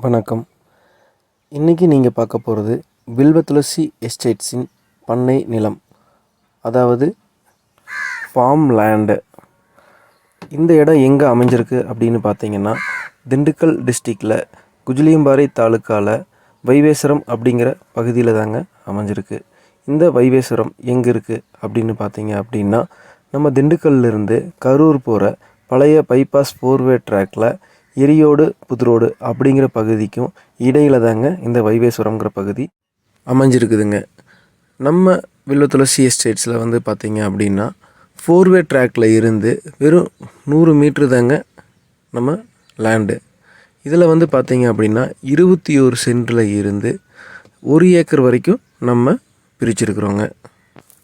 வணக்கம். இன்றைக்கி நீங்கள் பார்க்க போகிறது வில்வ துளசி எஸ்டேட்ஸின் பண்ணை நிலம், அதாவது ஃபார்ம் லேண்டு. இந்த இடம் எங்கே அமைஞ்சிருக்கு அப்படின்னு பார்த்தீங்கன்னா, திண்டுக்கல் டிஸ்ட்ரிக்டில் குஜிலியம்பாறை தாலுக்காவில் வைவேஸ்வரம் அப்படிங்கிற பகுதியில் தாங்க அமைஞ்சிருக்கு. இந்த வைவேஸ்வரம் எங்கே இருக்குது அப்படின்னு பார்த்தீங்க அப்படின்னா, நம்ம திண்டுக்கல்லிருந்து கரூர் போகிற பழைய பைபாஸ் 4-வே ட்ராக்கில் எரியோடு புதுரோடு அப்படிங்கிற பகுதிக்கும் இடையில் தாங்க இந்த வைவேஸ்வரம்ங்கிற பகுதி அமைஞ்சிருக்குதுங்க. நம்ம வில்வ துளசி எஸ்டேட்ஸில் வந்து பார்த்திங்க அப்படின்னா 4-வே ட்ராக்கில் இருந்து வெறும் 100 மீட்ரு தாங்க நம்ம லேண்டு. இதில் வந்து பார்த்திங்க அப்படின்னா 21 சென்டில் இருந்து 1 ஏக்கர் வரைக்கும் நம்ம பிரிச்சிருக்கிறோங்க.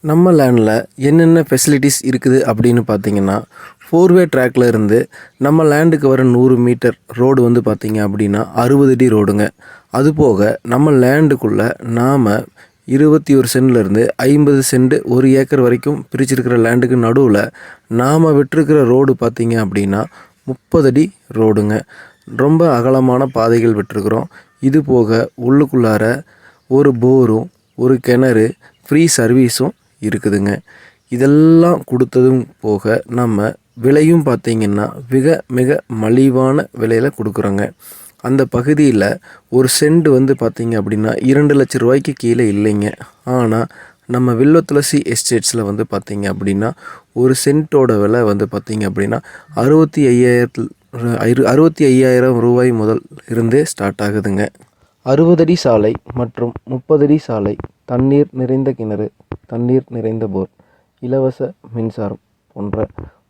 நம்ம லேண்டில் என்னென்ன ஃபெசிலிட்டிஸ் இருக்குது அப்படின்னு பார்த்திங்கன்னா, 4-வே ட்ராக்கில் இருந்து நம்ம லேண்டுக்கு வர 100 மீட்டர் ரோடு வந்து பார்த்திங்க அப்படின்னா 60 அடி ரோடுங்க. அதுபோக நம்ம லேண்டுக்குள்ளே நாம் 21 சென்ட்லேருந்து 50 சென்ட் 1 ஏக்கர் வரைக்கும் பிரிச்சிருக்கிற லேண்டுக்கு நடுவில் நாம் விட்டுருக்கிற ரோடு பார்த்திங்க அப்படின்னா 30 அடி ரோடுங்க. ரொம்ப அகலமான பாதைகள் விட்டுருக்குறோம். இது போக உள்ளுக்குள்ளார ஒரு போரும் ஒரு கிணறு ஃப்ரீ சர்வீஸும் இருக்குதுங்க. இதெல்லாம் கொடுத்ததும் போக நம்ம விலையும் பார்த்திங்கன்னா மிக மலிவான விலையில் கொடுக்குறோங்க. அந்த பகுதியில் ஒரு சென்ட் வந்து பார்த்திங்க அப்படின்னா 2 லட்ச ரூபாய்க்கு கீழே இல்லைங்க. ஆனால் நம்ம வில்வ துளசி எஸ்டேட்ஸில் வந்து பார்த்திங்க அப்படின்னா ஒரு சென்ட்டோட விலை வந்து பார்த்திங்க அப்படின்னா 65,000 ரூபாய் முதல் இருந்தே ஸ்டார்ட் ஆகுதுங்க. 60 அடி சாலை மற்றும் 30 அடி சாலை, தண்ணீர் நிறைந்த கிணறு, தண்ணீர் நிறைந்த போர், இலவச மின்சாரம் போன்ற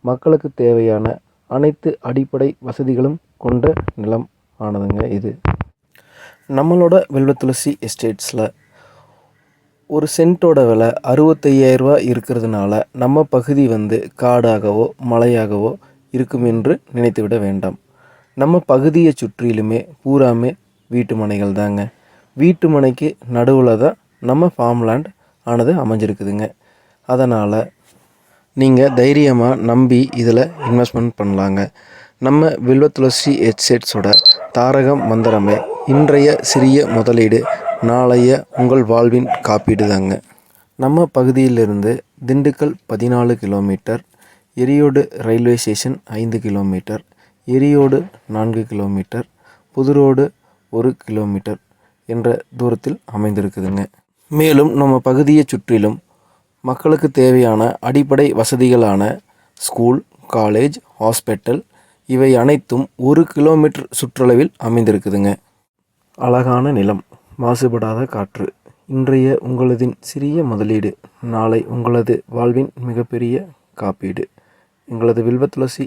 மக்களுக்கு தேவையான அனைத்து அடிப்படை வசதிகளும் கொண்ட நிலம் ஆனதுங்க இது. நம்மளோட வில்வ துளசி எஸ்டேட்ஸில் ஒரு சென்ட்டோட விலை 65,000 ரூபா இருக்கிறதுனால நம்ம பகுதி வந்து காடாகவோ மலையாகவோ இருக்கும் என்று நினைத்துவிட வேண்டாம். நம்ம பகுதியை சுற்றிலுமே பூராமே வீட்டு மனைகள் தாங்க. வீட்டு மனைக்கு நடுவில் தான் நம்ம ஃபார்ம் லேண்ட் ஆனது அமைஞ்சிருக்குதுங்க. அதனால் நீங்கள் தைரியமாக நம்பி இதில் இன்வெஸ்ட்மெண்ட் பண்ணலாங்க. நம்ம வில்வ துளசி எஸ்டேட்ஸோட தாரக மந்திரமே இன்றைய சிறிய முதலீடு நாளைய உங்கள் வாழ்வின் காப்பீடு தாங்க. நம்ம பகுதியிலிருந்து Dindigul 14 kilometre, Eriyodu railway station 5 kilometre, Eriyodu 4 kilometre, Puduroad 1 kilometre என்ற தூரத்தில் அமைந்திருக்குதுங்க. மேலும் நம்ம பகுதியை சுற்றிலும் மக்களுக்கு தேவையான அடிப்படை வசதிகளான ஸ்கூல், காலேஜ், ஹாஸ்பிட்டல் இவை அனைத்தும் 1 கிலோமீட்டர் சுற்றளவில் அமைந்திருக்குதுங்க. அழகான நிலம், மாசுபடாத காற்று, இன்றைய உங்களதின் சிறிய முதலீடு நாளை உங்களது வாழ்வின் மிகப்பெரிய காப்பீடு. எங்களது வில்வ துளசி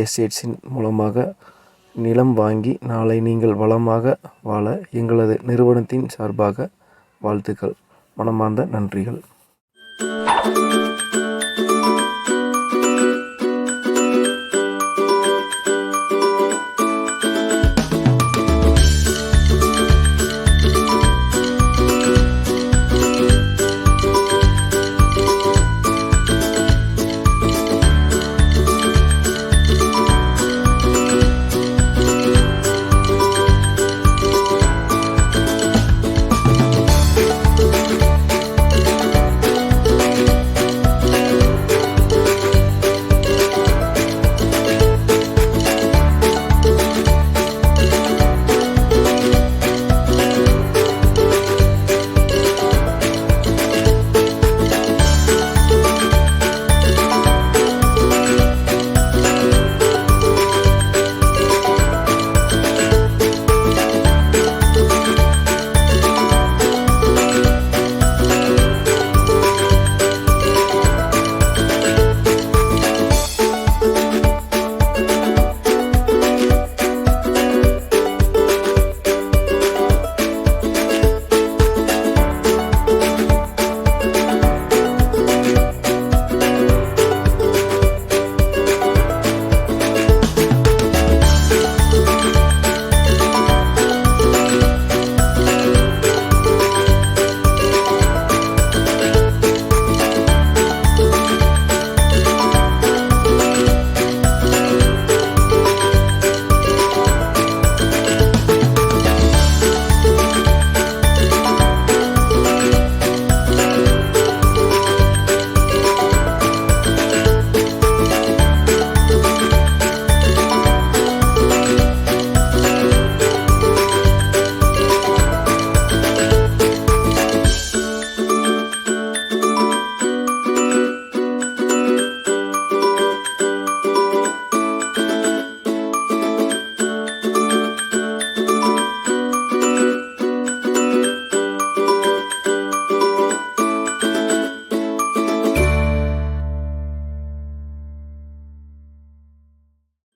எஸ்டேட்ஸின் மூலமாக நிலம் வாங்கி நாளை நீங்கள் வளமாக வாழ எங்களது நிறுவனத்தின் சார்பாக வாழ்த்துக்கள். மனமார்ந்த நன்றிகள்.